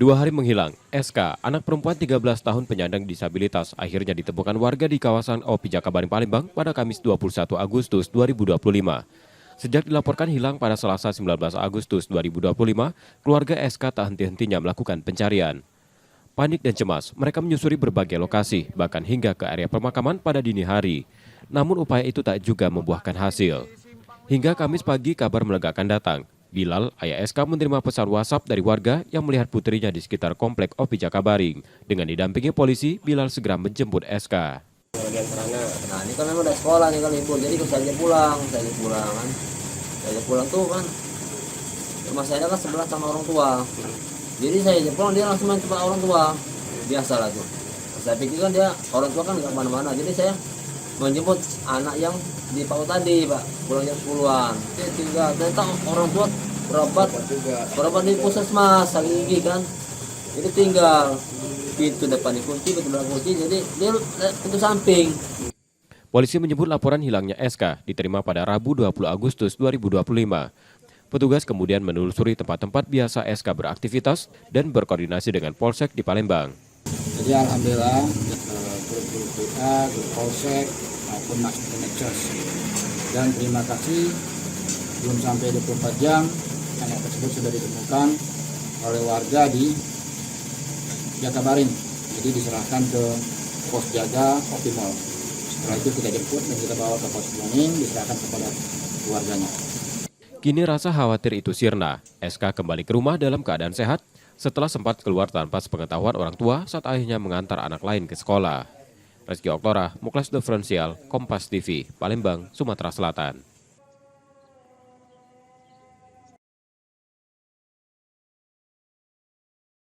2 hari menghilang, SK, anak perempuan 13 tahun penyandang disabilitas, akhirnya ditemukan warga di kawasan OP Jakabaring Palembang pada Kamis 21 Agustus 2025. Sejak dilaporkan hilang pada Selasa 19 Agustus 2025, keluarga SK tak henti-hentinya melakukan pencarian. Panik dan cemas, mereka menyusuri berbagai lokasi, bahkan hingga ke area pemakaman pada dini hari. Namun upaya itu tak juga membuahkan hasil. Hingga Kamis pagi kabar melegakan datang. Bilal, ayah SK menerima pesan WhatsApp dari warga yang melihat putrinya di sekitar komplek OP Jakabaring. Dengan didampingi polisi, Bilal segera menjemput SK. Nah ini kan memang udah sekolah nih kan libur, jadi saya pulang kan. Saya pulang tuh kan, rumah saya kan sebelah sama orang tua. Jadi saya pulang dia langsung main tempat orang tua, biasa lah tuh. Saya pikir kan dia orang tua kan nggak kemana-mana, jadi saya menjemput anak yang di PAUD tadi Pak, pulang jam 10-an. Dia tinggal, ternyata orang tua berobat di puskesmas, lagi gigi kan. Jadi tinggal pintu depan dikunci, pintu belakang kunci, jadi dia pintu samping. Polisi menyebut laporan hilangnya SK diterima pada Rabu 20 Agustus 2025. Petugas kemudian menelusuri tempat-tempat biasa SK beraktivitas dan berkoordinasi dengan Polsek di Palembang. Jadi alhamdulillah grup WA, grup Polsek maupun masuk ke medsos. Dan terima kasih belum sampai 24 jam anak tersebut sudah ditemukan oleh warga di Jakabaring. Jadi diserahkan ke pos jaga Optimal. Setelah itu kita jemput dan kita bawa ke pos Boning, diserahkan kepada keluarganya. Kini rasa khawatir itu sirna. SK kembali ke rumah dalam keadaan sehat setelah sempat keluar tanpa sepengetahuan orang tua saat ayahnya mengantar anak lain ke sekolah. Reski Oktora, Muklas Diferensial, Kompas TV, Palembang, Sumatera Selatan.